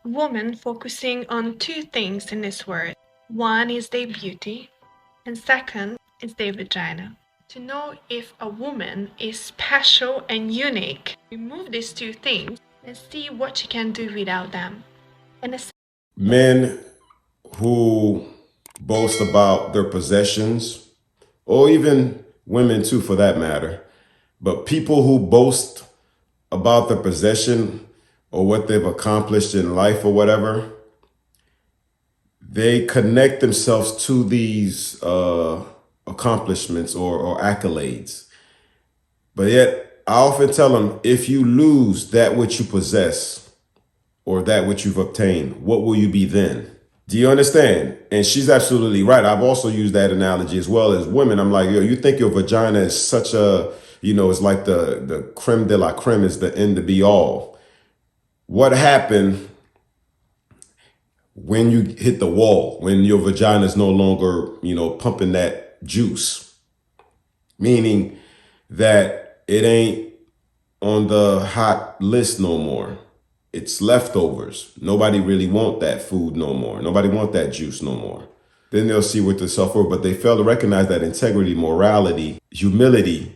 Women focusing on two things in this world. One is their beauty, and second is their vagina. To know if a woman is special and unique, remove these two things and see what you can do without them. Men who boast about their possessions, or even women too for that matter, but people who boast about their possession or what they've accomplished in life or whatever, they connect themselves to these accomplishments or accolades. But yet, I often tell them, if you lose that which you possess or that which you've obtained, what will you be then? Do you understand? And she's absolutely right. I've also used that analogy as well as women. I'm like, yo, you think your vagina is such a, it's like the creme de la creme, is the end to be all. What happened when you hit the wall, when your vagina is no longer, pumping that juice? Meaning that it ain't on the hot list no more. It's leftovers. Nobody really want that food no more. Nobody want that juice no more. Then they'll see what they're self-worth, but they fail to recognize that integrity, morality, humility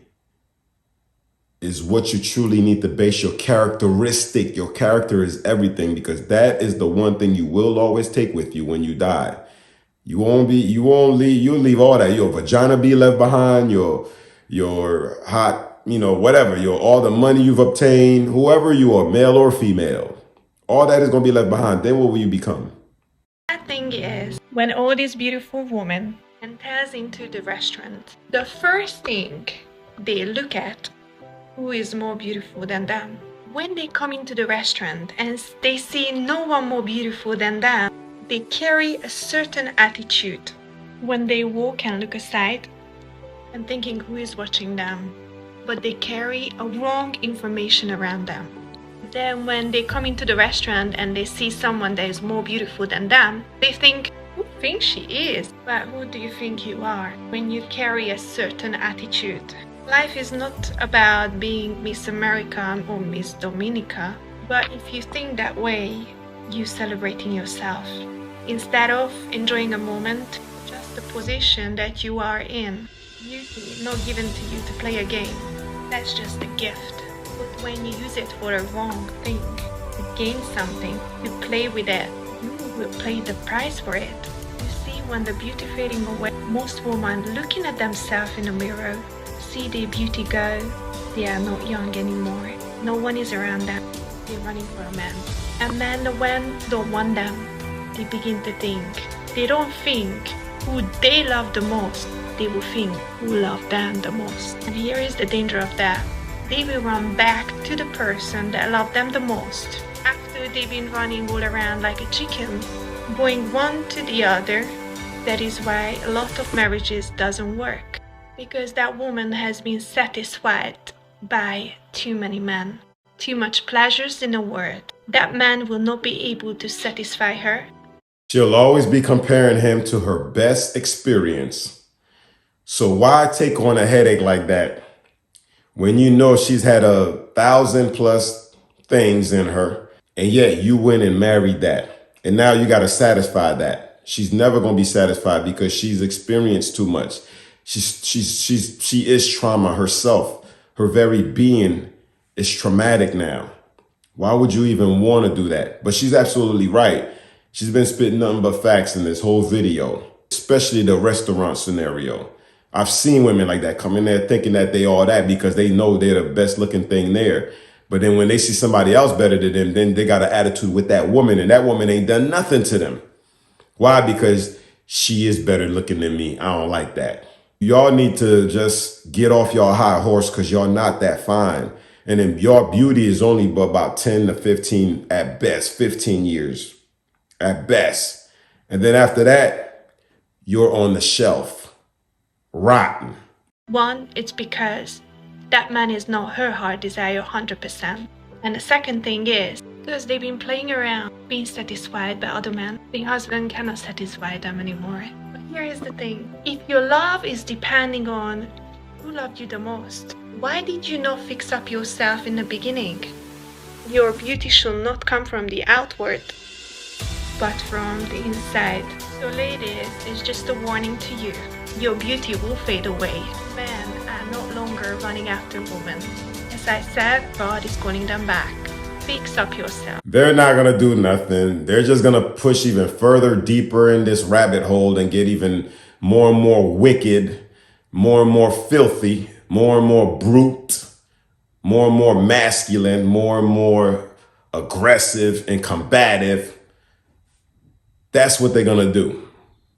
is what you truly need to base your characteristic. Your character is everything, because that is the one thing you will always take with you when you die. You'll leave all that. Your vagina be left behind, your hot, whatever, all the money you've obtained, whoever you are, male or female, all that is going to be left behind. Then what will you become? That thing is, when all these beautiful women enters into the restaurant, the first thing they look at, who is more beautiful than them. When they come into the restaurant and they see no one more beautiful than them, they carry a certain attitude. When they walk and look aside and thinking who is watching them, but they carry a wrong information around them. Then when they come into the restaurant and they see someone that is more beautiful than them, they think, who thinks she is? But who do you think you are when you carry a certain attitude? Life is not about being Miss America or Miss Dominica, but if you think that way, you're celebrating yourself. Instead of enjoying a moment, just the position that you are in. Beauty not given to you to play a game. That's just a gift. But when you use it for a wrong thing, you gain something, you play with it, you will pay the price for it. You see, when the beauty fading away, most women looking at themselves in the mirror, see their beauty go, they are not young anymore. No one is around them. They're running for a man. And men, when don't want them, they begin to think. They don't think who they love the most. They will think who loved them the most. And here is the danger of that. They will run back to the person that loved them the most. After they've been running all around like a chicken, going one to the other. That is why a lot of marriages doesn't work. Because that woman has been satisfied by too many men. Too much pleasures in the world. That man will not be able to satisfy her. She'll always be comparing him to her best experience. So why take on a headache like that when you know she's had 1,000+ things in her, and yet you went and married that, and now you got to satisfy that? She's never going to be satisfied because she's experienced too much. She is trauma herself. Her very being is traumatic now. Why would you even want to do that? But she's absolutely right. She's been spitting nothing but facts in this whole video, especially the restaurant scenario. I've seen women like that come in there thinking that they all that because they know they're the best looking thing there. But then when they see somebody else better than them, then they got an attitude with that woman, and that woman ain't done nothing to them. Why? Because she is better looking than me. I don't like that. Y'all need to just get off your high horse, because y'all not that fine. And then your beauty is only about 10 to 15, at best, 15 years, at best. And then after that, you're on the shelf, rotten. One, it's because that man is not her heart desire 100%. And the second thing is, because they've been playing around, being satisfied by other men. The husband cannot satisfy them anymore. But here is the thing. If your love is depending on who loved you the most, why did you not fix up yourself in the beginning? Your beauty should not come from the outward, but from the inside. So ladies, it's just a warning to you. Your beauty will fade away. Men are no longer running after women. As I said, God is calling them back. Fix up yourself. They're not going to do nothing. They're just going to push even further deeper in this rabbit hole and get even more and more wicked, more and more filthy, more and more brute, more and more masculine, more and more aggressive and combative. That's what they're going to do.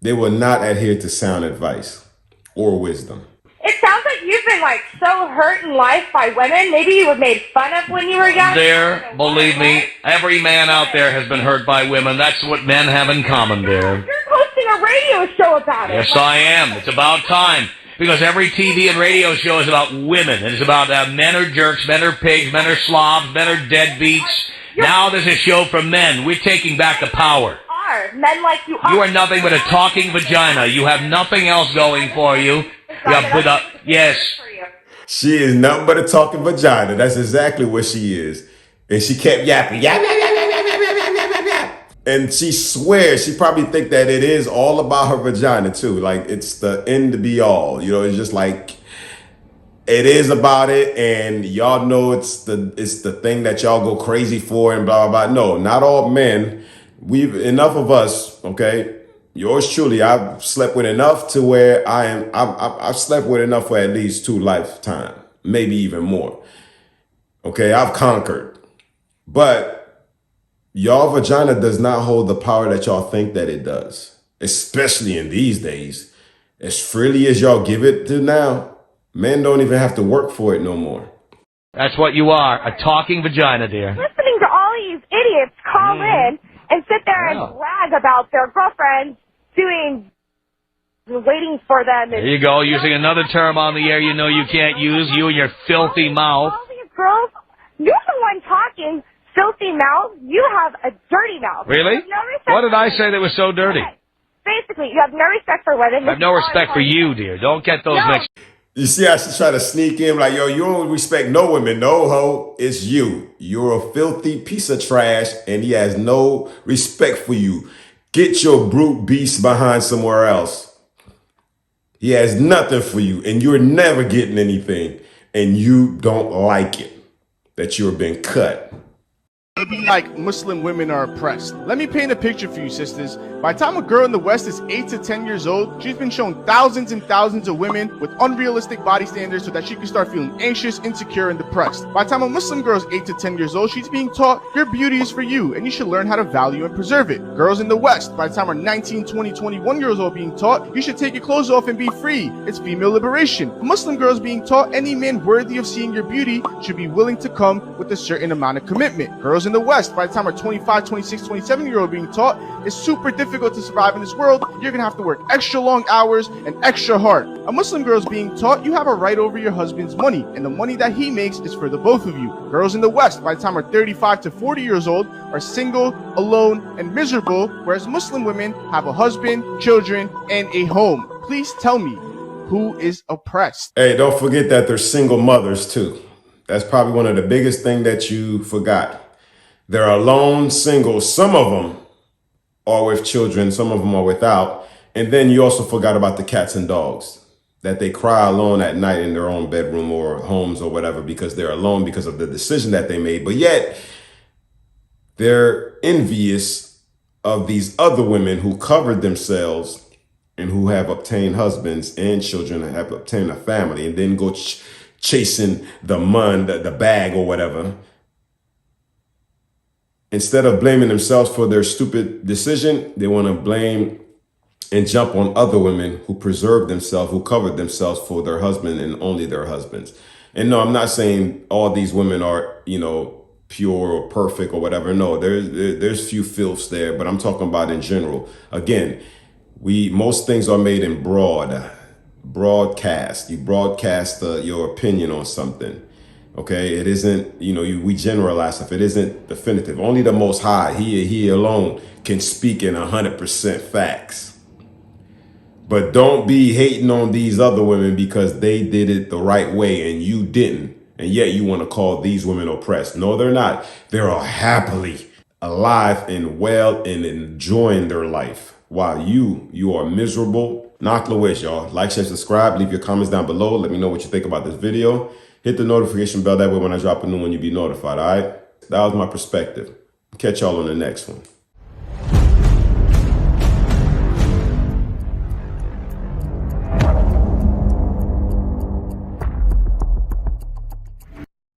They will not adhere to sound advice or wisdom. It sounds like you've been like so hurt in life by women. Maybe you were made fun of when you were young. There, believe me, every man out there has been hurt by women. That's what men have in common, dear. You're hosting a radio show about it. Yes, I am. It's about time. Because every TV and radio show is about women. It is about men are jerks, men are pigs, men are slobs, men are deadbeats. Now there's a show for men. We're taking back the power. Men like you are. You are nothing but a talking vagina. You have nothing else going for you. Yes. She is nothing but a talking vagina. That's exactly what she is. And she kept yapping. Yap, yap, yap, yap, yap, yap, yap, yap, yap. And she swears, she probably think that it is all about her vagina too. Like it's the end to be all. You know, it's just like it is about it, and y'all know it's the thing that y'all go crazy for and blah blah blah. No, not all men. We've enough of us, okay? Yours truly, I've slept with enough to where I've slept with enough for at least 2 lifetimes, maybe even more. Okay, I've conquered. But y'all vagina does not hold the power that y'all think that it does, especially in these days. As freely as y'all give it to now, men don't even have to work for it no more. That's what you are, a talking vagina, dear. Listening to all these idiots call in and sit there and brag about their girlfriends waiting for them. There you go, using another term on the air you know you can't use, you and your filthy mouth. All these girls, you're the one talking filthy mouth. You have a dirty mouth. Really? What did I say that was so dirty? Okay. Basically, you have no respect for women. I have no respect for you, dear. Don't get those mixed. You see how she try to sneak in like, yo, you don't respect no women. No, ho, it's you. You're a filthy piece of trash, and he has no respect for you. Get your brute beast behind somewhere else. He has nothing for you, and you're never getting anything, and you don't like it that you're being cut. Maybe like Muslim women are oppressed. Let me paint a picture for you, sisters. By the time a girl in the West is 8 to 10 years old, she's been shown thousands and thousands of women with unrealistic body standards so that she can start feeling anxious, insecure, and depressed. By the time a Muslim girl is 8 to 10 years old, she's being taught your beauty is for you and you should learn how to value and preserve it. Girls in the West, by the time are 19, 20, 21 years old, being taught you should take your clothes off and be free. It's female liberation. Muslim girls being taught any man worthy of seeing your beauty should be willing to come with a certain amount of commitment. Girls in the West, by the time are 25, 26, 27-year-old being taught it's super difficult to survive in this world. You're gonna have to work extra long hours and extra hard. A Muslim girl is being taught you have a right over your husband's money, and the money that he makes is for the both of you. Girls in the West, by the time are 35 to 40 years old, are single, alone, and miserable, whereas Muslim women have a husband, children, and a home. Please tell me, who is oppressed? Hey, don't forget that they're single mothers too. That's probably one of the biggest things that you forgot. They're alone, single. Some of them are with children. Some of them are without. And then you also forgot about the cats and dogs, that they cry alone at night in their own bedroom or homes or whatever because they're alone because of the decision that they made. But yet they're envious of these other women who covered themselves and who have obtained husbands and children and have obtained a family and then go chasing the bag or whatever. Instead of blaming themselves for their stupid decision, they want to blame and jump on other women who preserved themselves, who covered themselves for their husband and only their husbands. And no, I'm not saying all these women are, pure or perfect or whatever. No, there's few filths there, but I'm talking about in general. Again, most things are made in broadcast. You broadcast your opinion on something. Okay, it isn't, we generalize stuff. It isn't definitive. Only the Most High, he alone can speak in 100% facts. But don't be hating on these other women because they did it the right way and you didn't. And yet you want to call these women oppressed. No, they're not. They're all happily alive and well and enjoying their life. While you are miserable. Knock the wish, y'all. Like, share, subscribe. Leave your comments down below. Let me know what you think about this video. Hit the notification bell. That way when I drop a new one, you'll be notified, all right? That was my perspective. Catch y'all on the next one.